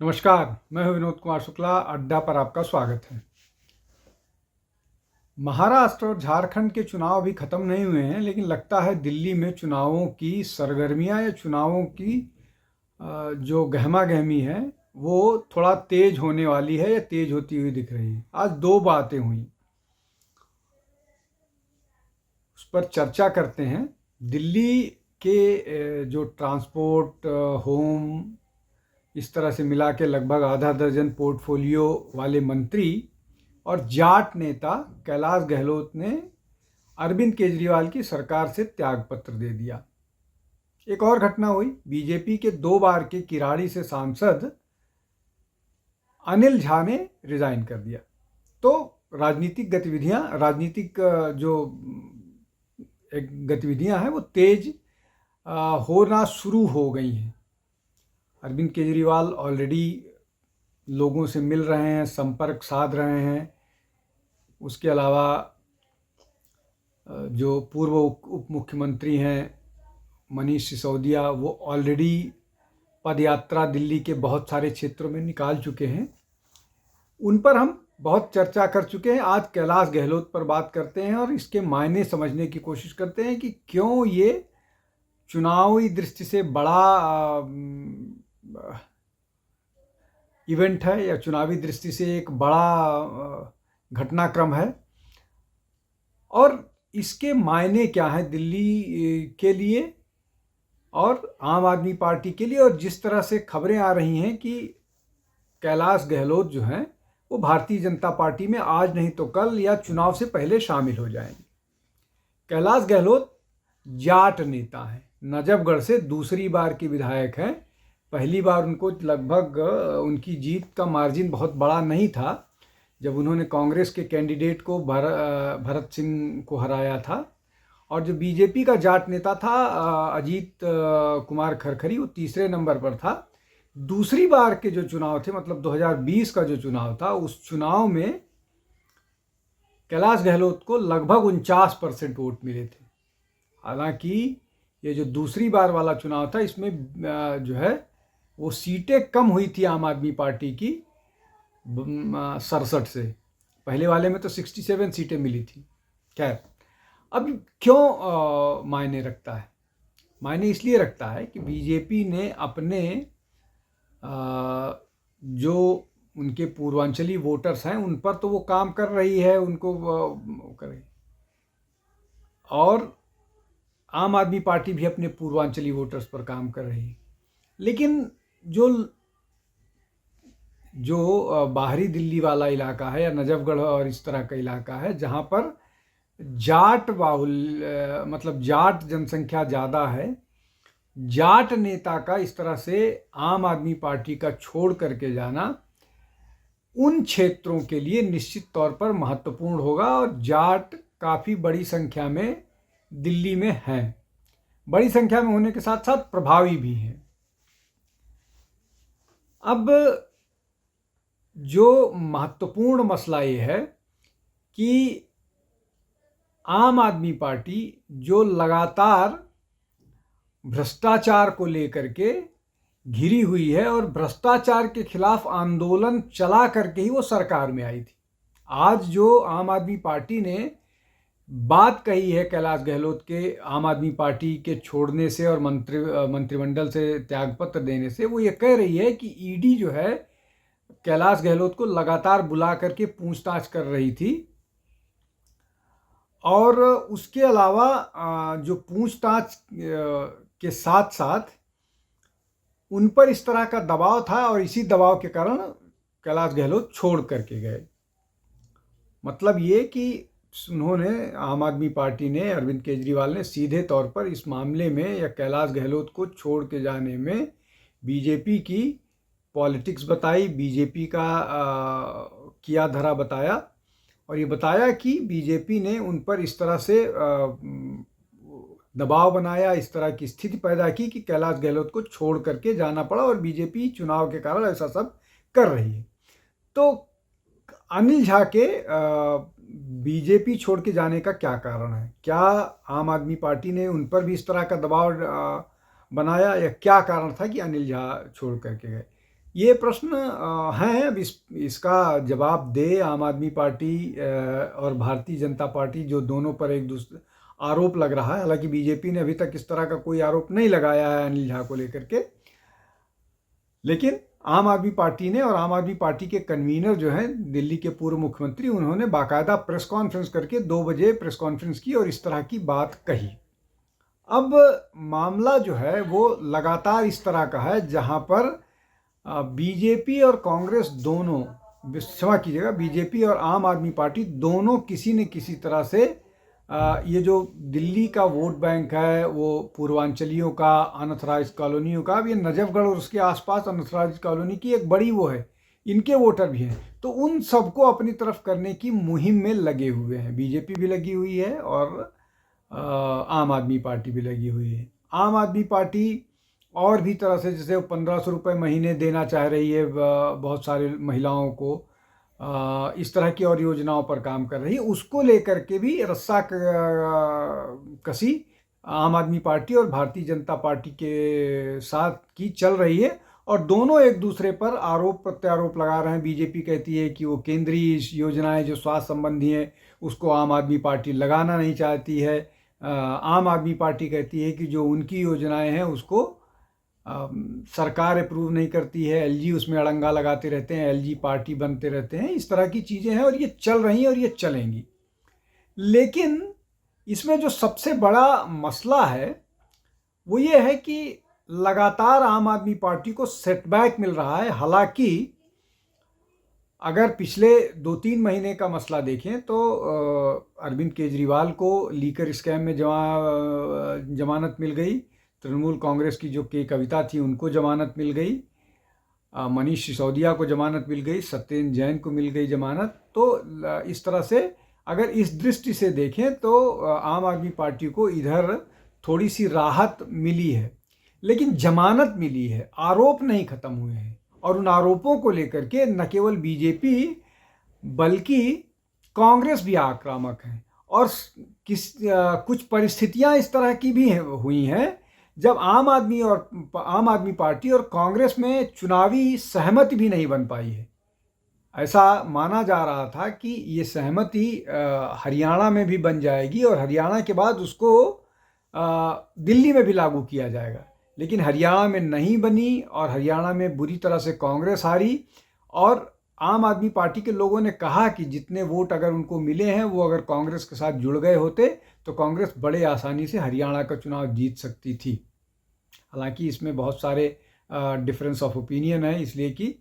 नमस्कार, मैं हूं विनोद कुमार शुक्ला। अड्डा पर आपका स्वागत है। महाराष्ट्र और झारखंड के चुनाव अभी खत्म नहीं हुए हैं, लेकिन लगता है दिल्ली में चुनावों की सरगर्मियां या चुनावों की जो गहमा गहमी है वो थोड़ा तेज होने वाली है या तेज होती हुई दिख रही है। आज दो बातें हुई, उस पर चर्चा करते हैं। दिल्ली के जो ट्रांसपोर्ट, होम, इस तरह से मिला के लगभग आधा दर्जन पोर्टफोलियो वाले मंत्री और जाट नेता कैलाश गहलोत ने अरविंद केजरीवाल की सरकार से त्यागपत्र दे दिया। एक और घटना हुई, बीजेपी के 2 बार के किराड़ी से सांसद अनिल झा ने रिजाइन कर दिया। तो राजनीतिक जो गतिविधियां हैं वो तेज होना शुरू हो गई हैं। अरविंद केजरीवाल ऑलरेडी लोगों से मिल रहे हैं, संपर्क साध रहे हैं। उसके अलावा जो पूर्व उप मुख्यमंत्री हैं मनीष सिसोदिया, वो ऑलरेडी पदयात्रा दिल्ली के बहुत सारे क्षेत्रों में निकाल चुके हैं। उन पर हम बहुत चर्चा कर चुके हैं। आज कैलाश गहलोत पर बात करते हैं और इसके मायने समझने की कोशिश करते हैं कि क्यों ये चुनावी दृष्टि से बड़ा इवेंट है या चुनावी दृष्टि से एक बड़ा घटनाक्रम है, और इसके मायने क्या हैं दिल्ली के लिए और आम आदमी पार्टी के लिए। और जिस तरह से खबरें आ रही हैं कि कैलाश गहलोत जो हैं वो भारतीय जनता पार्टी में आज नहीं तो कल या चुनाव से पहले शामिल हो जाएंगे। कैलाश गहलोत जाट नेता हैं, नजफगढ़ से दूसरी बार के विधायक हैं। पहली बार उनको लगभग उनकी जीत का मार्जिन बहुत बड़ा नहीं था जब उन्होंने कांग्रेस के कैंडिडेट को भरत सिंह को हराया था। और जो बीजेपी का जाट नेता था अजीत कुमार खरखरी, वो तीसरे नंबर पर था। दूसरी बार के जो चुनाव थे, मतलब 2020 का जो चुनाव था, उस चुनाव में कैलाश गहलोत को लगभग 49% वोट मिले थे। हालांकि ये जो दूसरी बार वाला चुनाव था, इसमें जो है वो सीटें कम हुई थी आम आदमी पार्टी की 67 से। पहले वाले में तो 67 सीटें मिली थी। खैर, अब क्यों मायने रखता है? मायने इसलिए रखता है कि बीजेपी ने अपने जो उनके पूर्वांचली वोटर्स हैं उन पर तो वो काम कर रही है, उनको करे। और आम आदमी पार्टी भी अपने पूर्वांचली वोटर्स पर काम कर रही है। लेकिन जो बाहरी दिल्ली वाला इलाका है या नजफगढ़ और इस तरह का इलाका है जहाँ पर जाट मतलब जाट जनसंख्या ज़्यादा है, जाट नेता का इस तरह से आम आदमी पार्टी का छोड़ करके जाना उन क्षेत्रों के लिए निश्चित तौर पर महत्वपूर्ण होगा। और जाट काफ़ी बड़ी संख्या में दिल्ली में हैं, बड़ी संख्या में होने के साथ साथ प्रभावी भी हैं। अब जो महत्वपूर्ण मसला ये है कि आम आदमी पार्टी जो लगातार भ्रष्टाचार को लेकर के घिरी हुई है और भ्रष्टाचार के खिलाफ आंदोलन चला करके ही वो सरकार में आई थी। आज जो आम आदमी पार्टी ने बात कही है कैलाश गहलोत के आम आदमी पार्टी के छोड़ने से और मंत्रिमंडल से त्यागपत्र देने से, वो ये कह रही है कि ईडी जो है कैलाश गहलोत को लगातार बुला करके पूछताछ कर रही थी। और उसके अलावा जो पूछताछ के साथ साथ उन पर इस तरह का दबाव था और इसी दबाव के कारण कैलाश गहलोत छोड़ करके गए। मतलब ये कि उन्होंने, आम आदमी पार्टी ने, अरविंद केजरीवाल ने सीधे तौर पर इस मामले में या कैलाश गहलोत को छोड़ के जाने में बीजेपी की पॉलिटिक्स बताई, बीजेपी का किया धरा बताया। और ये बताया कि बीजेपी ने उन पर इस तरह से दबाव बनाया, इस तरह की स्थिति पैदा की कि कैलाश गहलोत को छोड़ करके जाना पड़ा और बीजेपी चुनाव के कारण ऐसा सब कर रही है। तो अनिल झा के बीजेपी छोड़ के जाने का क्या कारण है? क्या आम आदमी पार्टी ने उन पर भी इस तरह का दबाव बनाया या क्या कारण था कि अनिल झा छोड़ करके गए? ये प्रश्न हैं। अब इसका जवाब दे आम आदमी पार्टी और भारतीय जनता पार्टी, जो दोनों पर एक दूसरे आरोप लग रहा है। हालांकि बीजेपी ने अभी तक इस तरह का कोई आरोप नहीं लगाया है अनिल झा को लेकर के, लेकिन आम आदमी पार्टी ने और आम आदमी पार्टी के कन्वीनर जो हैं दिल्ली के पूर्व मुख्यमंत्री, उन्होंने बाकायदा प्रेस कॉन्फ्रेंस करके 2 बजे प्रेस कॉन्फ्रेंस की और इस तरह की बात कही। अब मामला जो है वो लगातार इस तरह का है जहां पर बीजेपी और कांग्रेस दोनों, क्षमा कीजिएगा, बीजेपी और आम आदमी पार्टी दोनों किसी न किसी तरह से ये जो दिल्ली का वोट बैंक है वो पूर्वांचलियों का, अनथराइज कॉलोनियों का, अब ये नजफगढ़ और उसके आसपास अनथराइज कॉलोनी की एक बड़ी वो है, इनके वोटर भी हैं, तो उन सबको अपनी तरफ करने की मुहिम में लगे हुए हैं। बीजेपी भी लगी हुई है और आम आदमी पार्टी भी लगी हुई है। आम आदमी पार्टी और भी तरह से, जैसे 1500 रुपये महीने देना चाह रही है बहुत सारे महिलाओं को, इस तरह की और योजनाओं पर काम कर रही है, उसको लेकर के भी रस्सा कसी आम आदमी पार्टी और भारतीय जनता पार्टी के साथ की चल रही है। और दोनों एक दूसरे पर आरोप प्रत्यारोप लगा रहे हैं। बीजेपी कहती है कि वो केंद्रीय योजनाएं जो स्वास्थ्य संबंधी हैं उसको आम आदमी पार्टी लगाना नहीं चाहती है। आम आदमी पार्टी कहती है कि जो उनकी योजनाएं हैं उसको सरकार अप्रूव नहीं करती है, एलजी उसमें अड़ंगा लगाते रहते हैं, एलजी पार्टी बनते रहते हैं। इस तरह की चीज़ें हैं और ये चल रही हैं और ये चलेंगी। लेकिन इसमें जो सबसे बड़ा मसला है वो ये है कि लगातार आम आदमी पार्टी को सेटबैक मिल रहा है। हालांकि अगर पिछले 2-3 महीने का मसला देखें तो अरविंद केजरीवाल को लीकर स्कैम में जमानत मिल गई, तृणमूल कांग्रेस की जो के कविता थी उनको जमानत मिल गई, मनीष सिसोदिया को जमानत मिल गई, सत्येंद्र जैन को मिल गई जमानत। तो इस तरह से अगर इस दृष्टि से देखें तो आम आदमी पार्टी को इधर थोड़ी सी राहत मिली है, लेकिन जमानत मिली है, आरोप नहीं खत्म हुए हैं। और उन आरोपों को लेकर के न केवल बीजेपी बल्कि कांग्रेस भी आक्रामक है। और कुछ परिस्थितियां इस तरह की भी हुई हैं जब आम आदमी पार्टी और कांग्रेस में चुनावी सहमति भी नहीं बन पाई है। ऐसा माना जा रहा था कि ये सहमति हरियाणा में भी बन जाएगी और हरियाणा के बाद उसको दिल्ली में भी लागू किया जाएगा, लेकिन हरियाणा में नहीं बनी और हरियाणा में बुरी तरह से कांग्रेस हारी। और आम आदमी पार्टी के लोगों ने कहा कि जितने वोट अगर उनको मिले हैं वो अगर कांग्रेस के साथ जुड़ गए होते तो कांग्रेस बड़े आसानी से हरियाणा का चुनाव जीत सकती थी। हालांकि इसमें बहुत सारे डिफरेंस ऑफ ओपिनियन है, इसलिए कि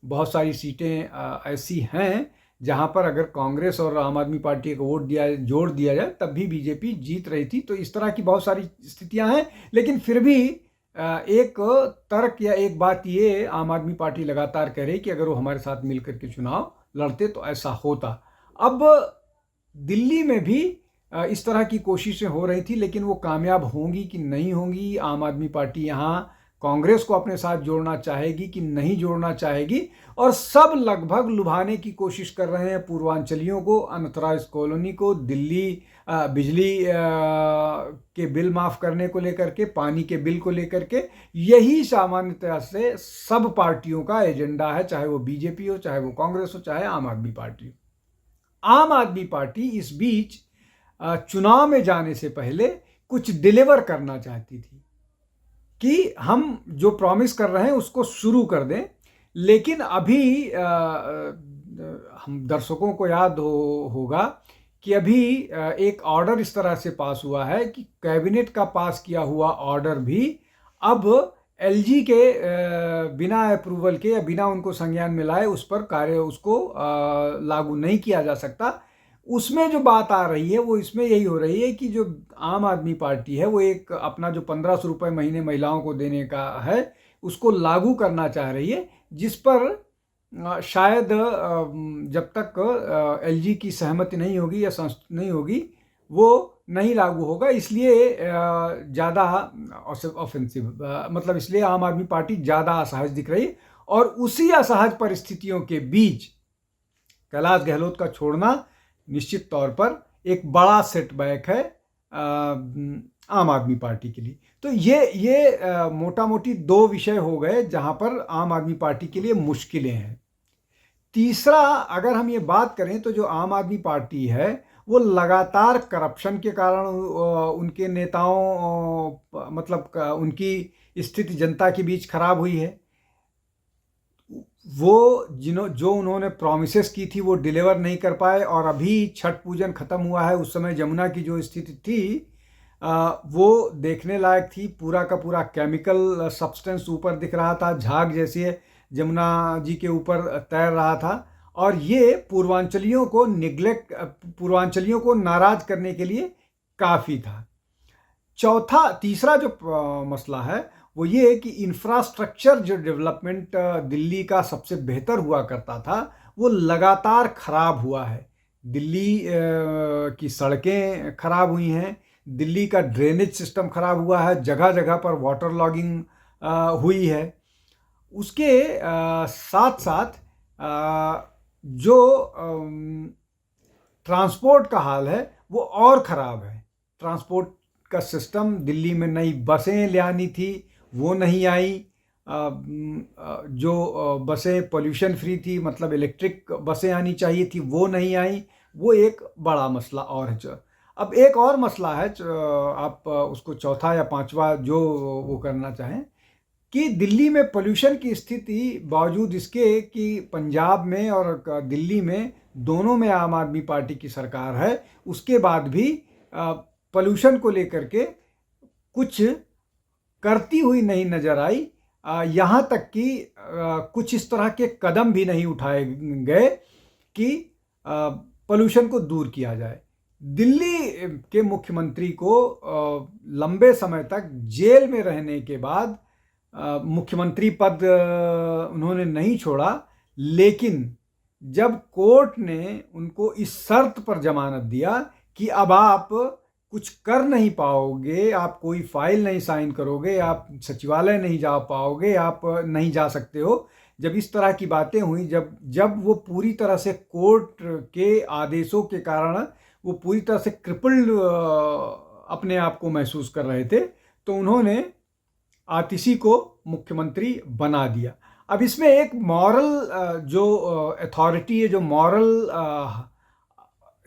बहुत सारी सीटें ऐसी हैं जहां पर अगर कांग्रेस और आम आदमी पार्टी को जोड़ दिया जाए तब भी बीजेपी जीत रही थी। तो इस तरह की बहुत सारी स्थितियां हैं, लेकिन फिर भी एक तर्क या एक बात ये आम आदमी पार्टी लगातार कह रही कि अगर वो हमारे साथ मिलकर के चुनाव लड़ते तो ऐसा होता। अब दिल्ली में भी इस तरह की कोशिशें हो रही थी, लेकिन वो कामयाब होंगी कि नहीं होंगी, आम आदमी पार्टी यहाँ कांग्रेस को अपने साथ जोड़ना चाहेगी कि नहीं जोड़ना चाहेगी, और सब लगभग लुभाने की कोशिश कर रहे हैं पूर्वांचलियों को, अनथराइज कॉलोनी को, दिल्ली बिजली के बिल माफ़ करने को लेकर के, पानी के बिल को लेकर के। यही सामान्यतः से सब पार्टियों का एजेंडा है, चाहे वो बीजेपी हो, चाहे वो कांग्रेस हो, चाहे आम आदमी पार्टी हो। आम आदमी पार्टी इस बीच चुनाव में जाने से पहले कुछ डिलीवर करना चाहती थी कि हम जो प्रॉमिस कर रहे हैं उसको शुरू कर दें। लेकिन अभी हम दर्शकों को याद होगा कि अभी एक ऑर्डर इस तरह से पास हुआ है कि कैबिनेट का पास किया हुआ ऑर्डर भी अब एलजी के बिना अप्रूवल के या बिना उनको संज्ञान में लाए उस पर उसको लागू नहीं किया जा सकता। उसमें जो बात आ रही है वो इसमें यही हो रही है कि जो आम आदमी पार्टी है वो एक अपना जो 1500 रुपये महीने महिलाओं को देने का है उसको लागू करना चाह रही है, जिस पर शायद जब तक एलजी की सहमति नहीं होगी या संस्तुति नहीं होगी वो नहीं लागू होगा। इसलिए ज़्यादा ऑफेंसिव, मतलब इसलिए आम आदमी पार्टी ज़्यादा असहज दिख रही है। और उसी असहज परिस्थितियों के बीच कैलाश गहलोत का छोड़ना निश्चित तौर पर एक बड़ा सेटबैक है आम आदमी पार्टी के लिए। तो ये मोटा मोटी दो विषय हो गए जहाँ पर आम आदमी पार्टी के लिए मुश्किलें हैं। तीसरा, अगर हम ये बात करें तो जो आम आदमी पार्टी है वो लगातार करप्शन के कारण उनके नेताओं मतलब उनकी स्थिति जनता के बीच खराब हुई है। वो जो उन्होंने प्रॉमिसेस की थी वो डिलीवर नहीं कर पाए, और अभी छठ पूजन खत्म हुआ है, उस समय जमुना की जो स्थिति थी वो देखने लायक थी। पूरा का पूरा केमिकल सब्सटेंस ऊपर दिख रहा था, झाग जैसे जमुना जी के ऊपर तैर रहा था, और ये पूर्वांचलियों को नाराज करने के लिए काफ़ी था। तीसरा जो मसला है वो ये है कि इंफ्रास्ट्रक्चर जो डेवलपमेंट दिल्ली का सबसे बेहतर हुआ करता था वो लगातार खराब हुआ है। दिल्ली की सड़कें खराब हुई हैं, दिल्ली का ड्रेनेज सिस्टम खराब हुआ है, जगह जगह पर वाटर लॉगिंग हुई है। उसके साथ साथ जो ट्रांसपोर्ट का हाल है वो और ख़राब है। ट्रांसपोर्ट का सिस्टम, दिल्ली में नई बसें ले आनी थी वो नहीं आई। जो बसें पोल्यूशन फ्री थी, मतलब इलेक्ट्रिक बसें आनी चाहिए थी, वो नहीं आई। वो एक बड़ा मसला और है। अब एक और मसला है, आप उसको चौथा या पांचवा जो वो करना चाहें, कि दिल्ली में पोल्यूशन की स्थिति बावजूद इसके कि पंजाब में और दिल्ली में दोनों में आम आदमी पार्टी की सरकार है, उसके बाद भी पोल्यूशन को लेकर के कुछ करती हुई नहीं नजर आई। यहाँ तक कि कुछ इस तरह के कदम भी नहीं उठाए गए कि पोल्यूशन को दूर किया जाए। दिल्ली के मुख्यमंत्री को लंबे समय तक जेल में रहने के बाद मुख्यमंत्री पद उन्होंने नहीं छोड़ा, लेकिन जब कोर्ट ने उनको इस शर्त पर जमानत दिया कि अब आप कुछ कर नहीं पाओगे, आप कोई फाइल नहीं साइन करोगे, आप सचिवालय नहीं जा पाओगे, आप नहीं जा सकते हो, जब इस तरह की बातें हुई, जब वो पूरी तरह से कोर्ट के आदेशों के कारण वो पूरी तरह से क्रिपल्ड अपने आप को महसूस कर रहे थे, तो उन्होंने आतिशी को मुख्यमंत्री बना दिया। अब इसमें एक मॉरल जो अथॉरिटी है, जो मॉरल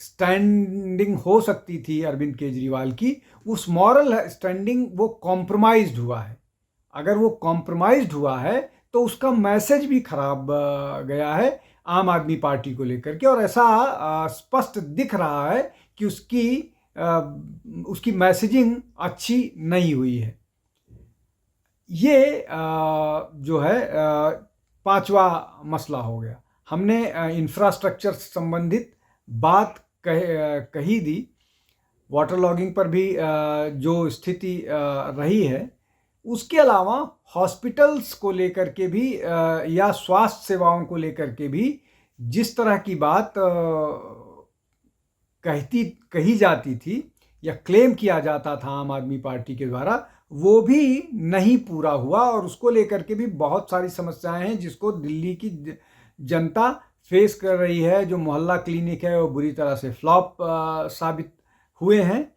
स्टैंडिंग हो सकती थी अरविंद केजरीवाल की, उस मॉरल स्टैंडिंग वो कॉम्प्रोमाइज्ड हुआ है। अगर वो कॉम्प्रोमाइज्ड हुआ है तो उसका मैसेज भी खराब गया है आम आदमी पार्टी को लेकर के, और ऐसा स्पष्ट दिख रहा है कि उसकी मैसेजिंग अच्छी नहीं हुई है। ये जो है पांचवा मसला हो गया। हमने इंफ्रास्ट्रक्चर संबंधित बात कही दी, वाटर लॉगिंग पर भी जो स्थिति रही है, उसके अलावा हॉस्पिटल्स को लेकर के भी या स्वास्थ्य सेवाओं को लेकर के भी जिस तरह की बात कही जाती थी या क्लेम किया जाता था आम आदमी पार्टी के द्वारा, वो भी नहीं पूरा हुआ, और उसको लेकर के भी बहुत सारी समस्याएं हैं जिसको दिल्ली की जनता फेस कर रही है। जो मोहल्ला क्लिनिक है वो बुरी तरह से फ्लॉप साबित हुए हैं।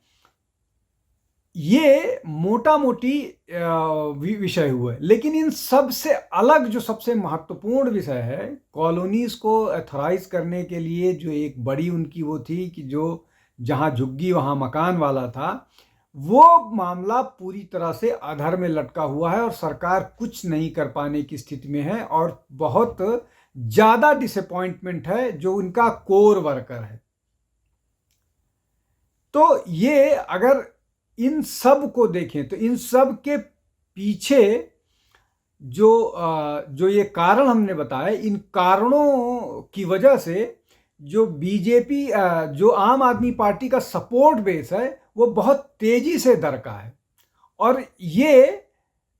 ये मोटा मोटी विषय हुए, लेकिन इन सब से अलग जो सबसे महत्वपूर्ण विषय है, कॉलोनीज को एथोराइज करने के लिए जो एक बड़ी उनकी वो थी कि जो जहां झुग्गी वहां मकान वाला था, वो मामला पूरी तरह से अधर में लटका हुआ है और सरकार कुछ नहीं कर पाने की स्थिति में है, और बहुत ज़्यादा डिसअपॉइंटमेंट है जो उनका कोर वर्कर है। तो ये अगर इन सब को देखें तो इन सब के पीछे जो ये कारण हमने बताए, इन कारणों की वजह से जो बीजेपी जो आम आदमी पार्टी का सपोर्ट बेस है वो बहुत तेजी से दरका है, और ये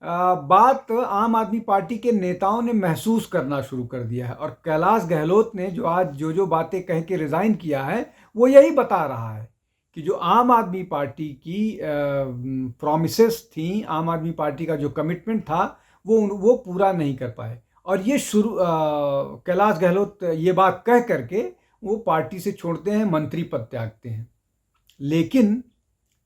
बात आम आदमी पार्टी के नेताओं ने महसूस करना शुरू कर दिया है। और कैलाश गहलोत ने जो आज जो बातें कह के रिज़ाइन किया है वो यही बता रहा है कि जो आम आदमी पार्टी की प्रॉमिसेस थी, आम आदमी पार्टी का जो कमिटमेंट था वो पूरा नहीं कर पाए। और ये कैलाश गहलोत ये बात कह करके वो पार्टी से छोड़ते हैं, मंत्री पद त्यागते हैं। लेकिन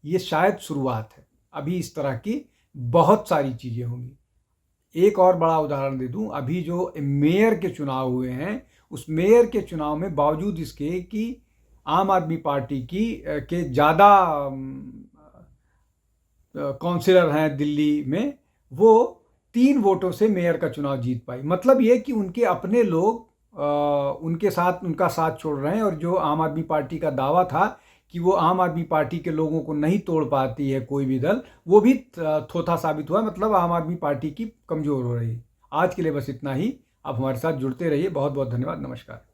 ये शायद शुरुआत है, अभी इस तरह की बहुत सारी चीज़ें होंगी। एक और बड़ा उदाहरण दे दूं, अभी जो मेयर के चुनाव हुए हैं, उस मेयर के चुनाव में बावजूद इसके कि आम आदमी पार्टी के ज़्यादा काउंसिलर हैं दिल्ली में, वो 3 वोटों से मेयर का चुनाव जीत पाई। मतलब ये कि उनके अपने लोग उनका साथ छोड़ रहे हैं, और जो आम आदमी पार्टी का दावा था कि वो आम आदमी पार्टी के लोगों को नहीं तोड़ पाती है कोई भी दल, वो भी थोथा साबित हुआ। मतलब आम आदमी पार्टी की कमज़ोर हो रही है। आज के लिए बस इतना ही। आप हमारे साथ जुड़ते रहिए। बहुत बहुत धन्यवाद। नमस्कार।